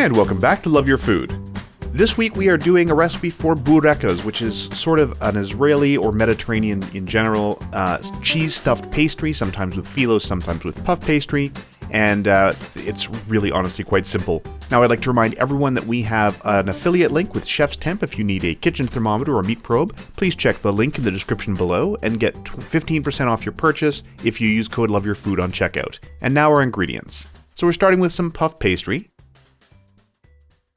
And welcome back to Love Your Food. This week we are doing a recipe for Bourekas, which is sort of an Israeli or Mediterranean in general cheese-stuffed pastry, sometimes with phyllos, sometimes with puff pastry, and it's really honestly quite simple. Now I'd like to remind everyone that we have an affiliate link with Chef's Temp. If you need a kitchen thermometer or meat probe, please check the link in the description below and get 15% off your purchase if you use code LOVEYOURFOOD on checkout. And now our ingredients. So we're starting with some puff pastry.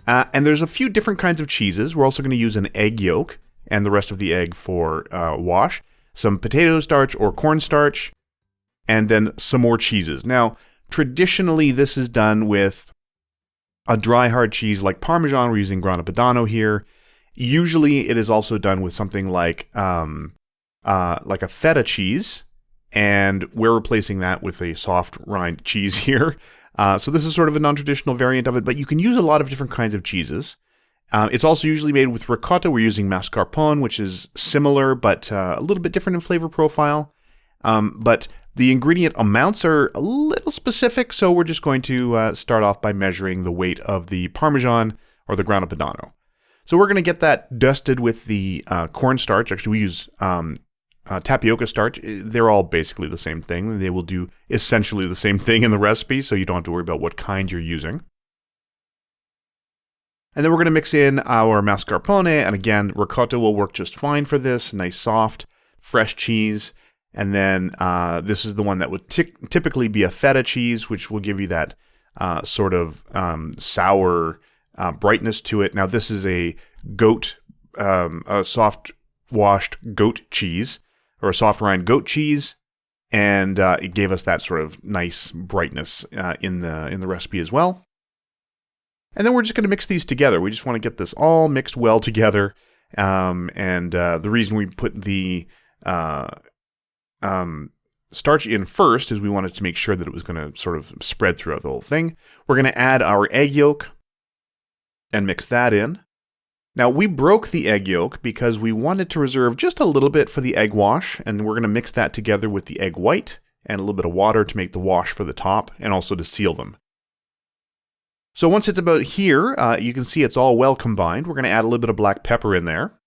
And there's a few different kinds of cheeses. We're also going to use an egg yolk and the rest of the egg for wash, some potato starch or cornstarch, and then some more cheeses. Now, traditionally, this is done with a dry hard cheese like Parmesan. We're using Grana Padano here. Usually, it is also done with something like a feta cheese, and we're replacing that with a soft rind cheese here. So this is sort of a non-traditional variant of it, but you can use a lot of different kinds of cheeses. It's also usually made with ricotta. We're using mascarpone, which is similar, but a little bit different in flavor profile. But the ingredient amounts are a little specific, so we're just going to start off by measuring the weight of the Parmesan or the Grana Padano. So we're going to get that dusted with the cornstarch. Actually, we use tapioca starch. They're all basically the same thing. They will do essentially the same thing in the recipe, so you don't have to worry about what kind you're using. And then we're going to mix in our mascarpone, and again, ricotta will work just fine for this. Nice, soft, fresh cheese. And then this is the one that would typically be a feta cheese, which will give you that sort of sour brightness to it. Now, this is a soft washed goat cheese, or a soft rind goat cheese, and it gave us that sort of nice brightness in the recipe as well. And then we're just going to mix these together. We just want to get this all mixed well together. The reason we put the starch in first is we wanted to make sure that it was going to sort of spread throughout the whole thing. We're going to add our egg yolk and mix that in. Now, we broke the egg yolk because we wanted to reserve just a little bit for the egg wash, and we're going to mix that together with the egg white and a little bit of water to make the wash for the top and also to seal them. So once it's about here, you can see it's all well combined. We're going to add a little bit of black pepper in there.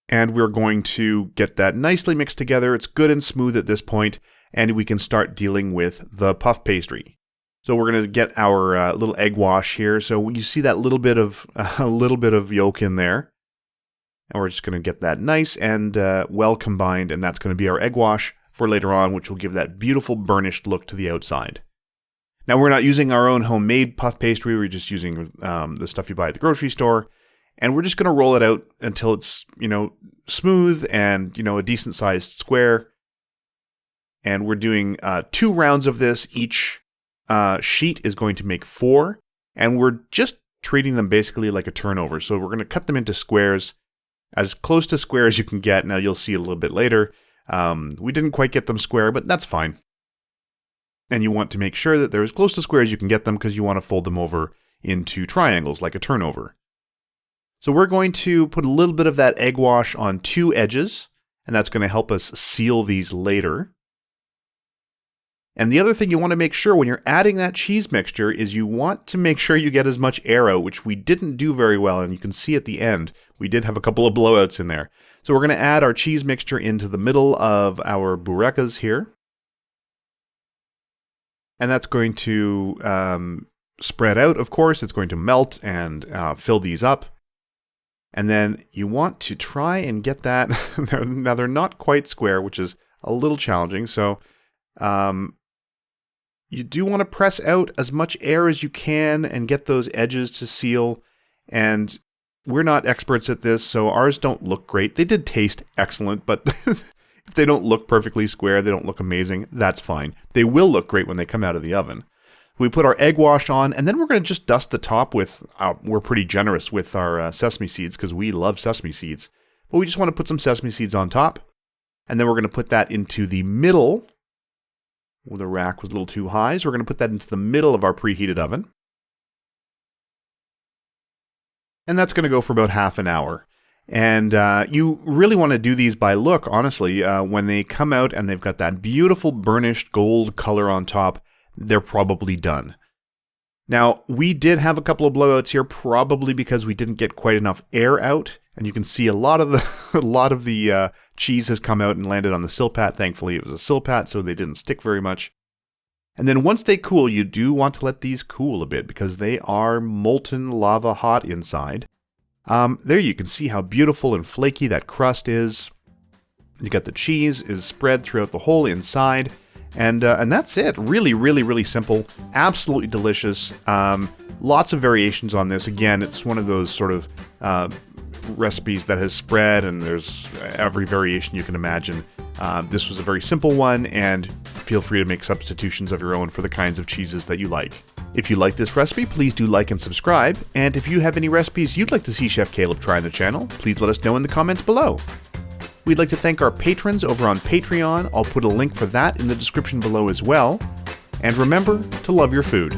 And we're going to get that nicely mixed together. It's good and smooth at this point, and we can start dealing with the puff pastry. So we're going to get our little egg wash here. So you see that little bit of yolk in there. And we're just going to get that nice and well combined, and that's going to be our egg wash for later on, which will give that beautiful burnished look to the outside. Now, we're not using our own homemade puff pastry. We're just using the stuff you buy at the grocery store. And we're just going to roll it out until it's, smooth and, a decent sized square. And we're doing 2 rounds of this. Each sheet is going to make 4, and we're just treating them basically like a turnover. So we're going to cut them into squares, as close to square as you can get. Now you'll see a little bit later. We didn't quite get them square, but that's fine. And you want to make sure that they're as close to square as you can get them because you want to fold them over into triangles like a turnover. So we're going to put a little bit of that egg wash on 2 edges, and that's going to help us seal these later. And the other thing you want to make sure when you're adding that cheese mixture is you want to make sure you get as much air out, which we didn't do very well, and you can see at the end, we did have a couple of blowouts in there. So we're going to add our cheese mixture into the middle of our Bourekas here. And that's going to spread out, of course. It's going to melt and fill these up. And then you want to try and get that. Now, they're not quite square, which is a little challenging. So you do want to press out as much air as you can and get those edges to seal. And we're not experts at this, so ours don't look great. They did taste excellent, but if they don't look perfectly square, they don't look amazing, that's fine. They will look great when they come out of the oven. We put our egg wash on, and then we're going to just dust the top with, we're pretty generous with our sesame seeds because we love sesame seeds. But we just want to put some sesame seeds on top, and then we're going to put that into the middle. Well, the rack was a little too high, so we're going to put that into the middle of our preheated oven. And that's going to go for about half an hour. And you really want to do these by look, honestly. When they come out and they've got that beautiful burnished gold color on top, they're probably done. Now, we did have a couple of blowouts here, probably because we didn't get quite enough air out, and you can see a lot of the cheese has come out and landed on the silpat. Thankfully, it was a silpat, so they didn't stick very much. And then once they cool, you do want to let these cool a bit because they are molten lava hot inside. There you can see how beautiful and flaky that crust is. You got the cheese is spread throughout the whole inside. And that's it. Really, really, really simple. Absolutely delicious. Lots of variations on this. Again, it's one of those sort of recipes that has spread, and there's every variation you can imagine. This was a very simple one, and feel free to make substitutions of your own for the kinds of cheeses that you like. If you like this recipe, please do like and subscribe. And if you have any recipes you'd like to see Chef Caleb try on the channel, please let us know in the comments below. We'd like to thank our patrons over on Patreon. I'll put a link for that in the description below as well. And remember to love your food.